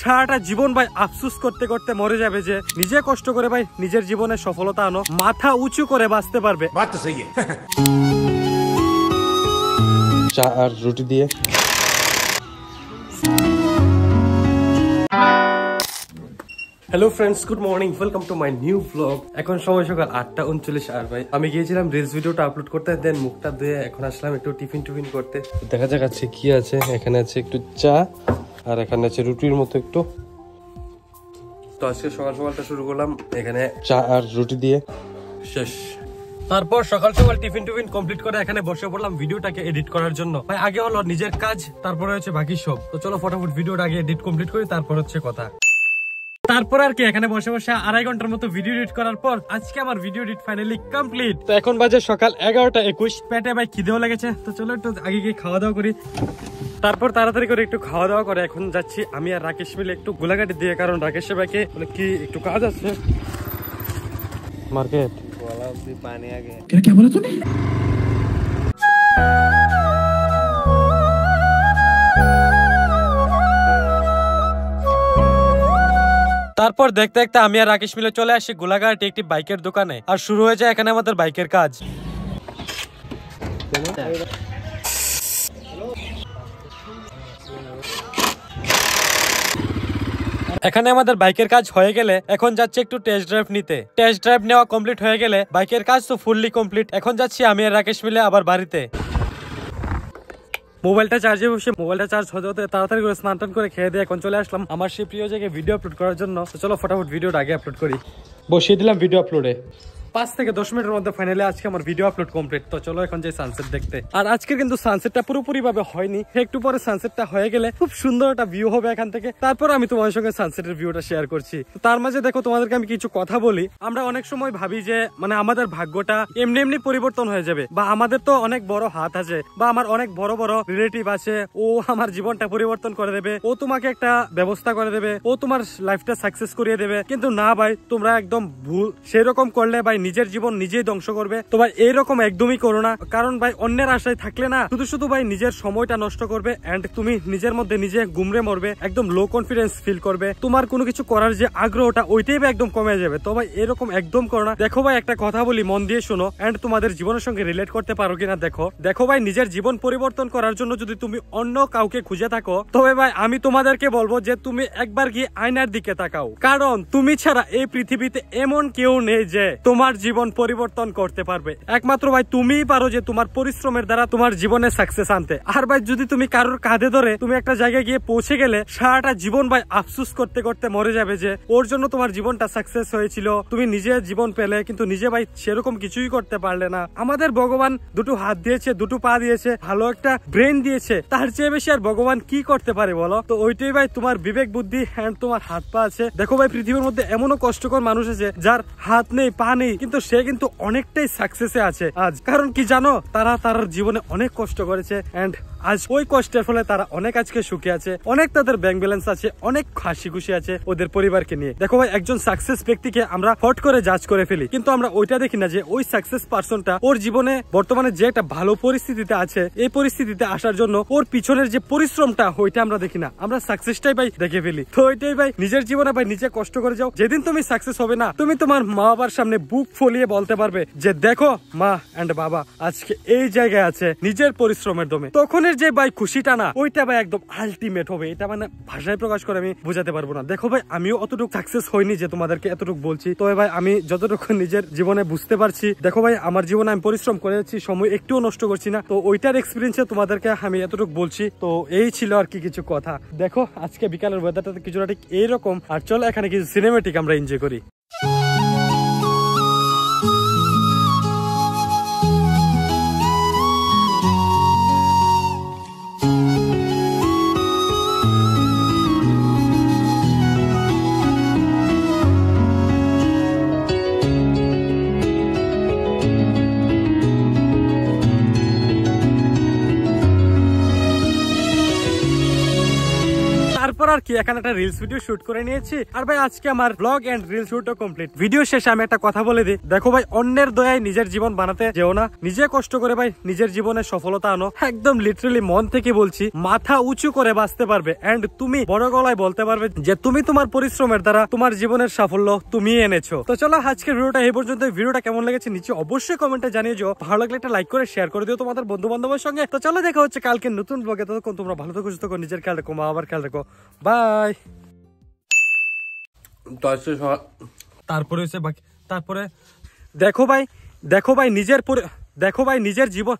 সারাটা জীবন ভাই আফসুস করতে করতে মরে যাবে যে নিজে কষ্ট করে ভাই নিজের জীবনে সফলতা আনো, মাথা উঁচু করে বাঁচতে পারবে। বাত তো সহি চা আর রুটি দিয়ে। Hello friends, good morning, welcome to my new blog. এখন সময় সকাল 8:39 আর ভাই আমি গিয়েছিলাম রিলস ভিডিওটা আপলোড করতে, দেন মুখটা ধুয়ে এখন আসলাম একটু টিফিন করতে। দেখা যাক আছে কি আছে। এখানে আছে একটু চা আর এখানে আছে রুটির মতো একটু। তো আজকে সকালটা শুরু করলাম এখানে চা আর রুটি দিয়ে, শেষ। তারপর সকাল টিফিন কমপ্লিট করে এখানে বসে পড়লাম ভিডিওটাকে এডিট করার জন্য। ভাই আগে হলো নিজের কাজ, তারপরে হচ্ছে বাকি সব। তো চলো ফটাফট ভিডিওটা আগে এডিট কমপ্লিট করি, তারপর হচ্ছে কথা। তারপর আর কি এখানে বসে বসে 2.5 ঘন্টার মতো ভিডিও এডিট করার পর আজকে আমার ভিডিও এডিট ফাইনালি কমপ্লিট। তো এখন বাজে সকাল 11:21। পেটে ভাই খিদেও লেগেছে, তো চলো একটু আগে গিয়ে খাওয়া দাওয়া করি। তারপর তাড়াতাড়ি করে একটু খাওয়া দাওয়া করে এখন যাচ্ছি আমি আর রাকেশ মিলে একটু গোলাঘাটি দিয়ে, কারণ রাকেশের ভাইকে কি একটু কাজ আছে মার্কেট। পানি আগে क्या बोला तूने? তারপর দেখতে দেখতে আমি আর রাকেশ মিলে চলে আসি গোলাঘাটে একটি বাইকের দোকানে, আর শুরু হয়ে যায় এখানে আমাদের বাইকের কাজ। এখানে আমাদের বাইকের কাজ হয়ে গেলে এখন যাচ্ছে একটু টেস্ট ড্রাইভ নিতে। টেস্ট ড্রাইভ নেওয়া কমপ্লিট হয়ে গেলে বাইকের কাজ তো ফুললি কমপ্লিট। এখন যাচ্ছি আমি আর রাকেশ মিলে আবার বাড়িতে। মোবাইলটা চার্জে বসে মোবাইলটা চার্জ হতে তাড়াতাড়ি করে স্নান টান করে খেয়ে দিয়ে এখন চলে আসলাম আমার সেই প্রিয় জায়গায় ভিডিও আপলোড করার জন্য। তো চলো ফটাফট ভিডিওটা আগে আপলোড করি। বসিয়ে দিলাম ভিডিও আপলোডে। 5 থেকে 10 মিনিটের মধ্যে ফাইনালি আজকে আমার ভিডিও আপলোড কমপ্লিট। তো চলো এখন যাই সানসেট দেখতে। আর আজকে কিন্তু সানসেটটা পুরোপুরি ভাবে হয়নি, একটু পরে সানসেটটা হয়ে গেলে খুব সুন্দর একটা ভিউ হবে এখান থেকে। তারপর আমি তোমাদের সঙ্গে সানসেটের ভিউটা শেয়ার করছি। তার মাঝে দেখো তোমাদেরকে আমি কিছু কথা বলি। আমরা অনেক সময় ভাবি যে মানে আমাদের ভাগ্যটা এমনি পরিবর্তন হয়ে যাবে, বা আমাদের তো অনেক বড় হাত আছে, বা আমার অনেক বড় রিলেটিভ আছে, ও আমার জীবনটা পরিবর্তন করে দেবে, ও তোমাকে একটা ব্যবস্থা করে দেবে, ও তোমার লাইফটা সাকসেস করিয়ে দেবে। কিন্তু না ভাই, তোমরা একদম ভুল। সেরকম করলে ভাই নিজের জীবন নিজেই ধ্বংস করবে। তো ভাই এইরকম একদমই করো না, কারণ ভাই অন্যের আশায় থাকলে না শুধু ভাই নিজের সময়টা নষ্ট করবে, এন্ড তুমি নিজের মধ্যে নিজে গুমরে মরবে, একদম লো কনফিডেন্স ফিল করবে, তোমার কোনো কিছু করার যে আগ্রহটা ওইটাই ভাই একদম কমে যাবে। তো ভাই এরকম একদম করো না। দেখো ভাই একটা কথা বলি, মন দিয়ে শোনো, এন্ড তোমাদের জীবনের সঙ্গে রিলেট করতে পারো কিনা দেখো ভাই, নিজের জীবন পরিবর্তন করার জন্য যদি তুমি অন্য কাউকে খুঁজে থাকো, তবে ভাই আমি তোমাদেরকে বলবো যে তুমি একবার গিয়ে আয়নার দিকে তাকাও, কারণ তুমি ছাড়া এই পৃথিবীতে এমন কেউ নেই যে তোমার জীবন পরিবর্তন করতে পারবে। একমাত্র ভাই তুমিই পারো যে তোমার পরিশ্রমের দ্বারা তোমার জীবনে সাকসেস আনতে। আর ভাই যদি তুমি কারোর কাঁধে ধরে তুমি একটা জায়গায় গিয়ে পৌঁছে গেলে সারাটা জীবন ভাই আফসুস করতে করতে মরে যাবে যে ওর জন্য তোমার জীবনটা সাকসেস হয়েছিল, তুমি নিজে জীবন পেলে কিন্তু নিজে ভাই সেরকম কিছুই করতে পারলে না। আমাদের ভগবান দুটো হাত দিয়েছে, দুটো পা দিয়েছে, ভালো একটা ব্রেন দিয়েছে, তার চেয়ে বেশি আর ভগবান কি করতে পারে বলো? তো ওইটাই ভাই তোমার বিবেক বুদ্ধি এন্ড তোমার হাত পা আছে। দেখো ভাই পৃথিবীর মধ্যে এমনও কষ্টকর মানুষ আছে যার হাত নেই পা নেই, কিন্তু সে কিন্তু অনেকটাই সাকসেসে আছে আজ। কারণ কি জানো, তারা তার জীবনে অনেক কষ্ট করেছে, এন্ড আজ ওই কষ্টের ফলে তারা অনেক আজকে সুখী আছে, অনেক তাদের ব্যাংক ব্যালেন্স আছে, অনেক হাসি খুশি আছে ওদের পরিবারকে নিয়ে। দেখো ভাই একজন সাকসেস ব্যক্তিকে আমরা হট করে জাজ করে ফেলি, কিন্তু আমরা ওইটা দেখি না যে ওই সাকসেস পারসনটা ওর জীবনে বর্তমানে যে একটা ভালো পরিস্থিতিতে আছে, এই পরিস্থিতিতে আসার জন্য ওর পিছনের যে পরিশ্রমটা ওইটা আমরা দেখি না, আমরা সাকসেসটাই ভাই দেখে ফেলি। তো ওইটাই ভাই নিজের জীবনে ভাই নিজে কষ্ট করে যাও। যেদিন তুমি সাকসেস হবে না, তুমি তোমার মা বাবার সামনে বুক ফলিয়ে বলতে পারবে যে দেখো মা এন্ড বাবা আজকে এই জায়গায় আছে নিজের পরিশ্রমের দমে। তখনের যে ভাই খুশিটা না, ওইটা ভাই একদম আলটিমেট হবে। এটা মানে ভাষায় প্রকাশ করে আমি বোঝাতে পারবো না। দেখো ভাই আমিও অতটুকু সাকসেস হয়নি যে তোমাদেরকে এতটুকু বলছি, তবে ভাই আমি যতটুকু নিজের জীবনে বুঝতে পারছি, দেখো ভাই আমার জীবনে আমি পরিশ্রম করেছি, সময় একটুও নষ্ট করছি না। তো ওইটার এক্সপিরিয়েন্সে তোমাদেরকে আমি এতটুকু বলছি। তো এই ছিল আর কি কিছু কথা। দেখো আজকে বিকালের ওয়েদারটা কিছুটা ঠিক এইরকম। আর চলো এখানে কিছু সিনেমেটিক আমরা এনজয় করি। তারপর করার কি, এখানে একটা রিলস ভিডিও শুট করে নিয়েছি। আর ভাই আজকে আমার ব্লগ এন্ড রিল শুটও কমপ্লিট। ভিডিও শেষে আমি একটা কথা বলে দিই, দেখো ভাই অন্যের দয়ায় নিজের জীবন বানাতে যেও না, নিজে কষ্ট করে ভাই নিজের জীবনে সফলতা আনো। একদম লিটারালি মন থেকে বলছি, মাথা উঁচু করে বাঁচতে পারবে এন্ড তুমি বড় গলায় বলতে পারবে যে তুমি তোমার পরিশ্রমের দ্বারা তোমার জীবনের সাফল্য তুমি এনেছো। তো চলো আজকের ভিডিওটা এই পর্যন্ত। ভিডিওটা কেমন লেগেছে নিচে অবশ্যই কমেন্টে জানিয়ে যাও। ভালো লাগলে একটা লাইক করে শেয়ার করে দিও তোমাদের বন্ধু বান্ধবের সঙ্গে। তো চলো দেখা হচ্ছে কালকে নতুন ব্লগে। ততক্ষণ তোমরা ভালো থাকো, সুস্থ থাকো, নিজের খেয়াল রাখো, মা বাবার খেয়াল রাখো। বাই। তারপরে হচ্ছে বাকি, তারপরে দেখো ভাই নিজের জীবন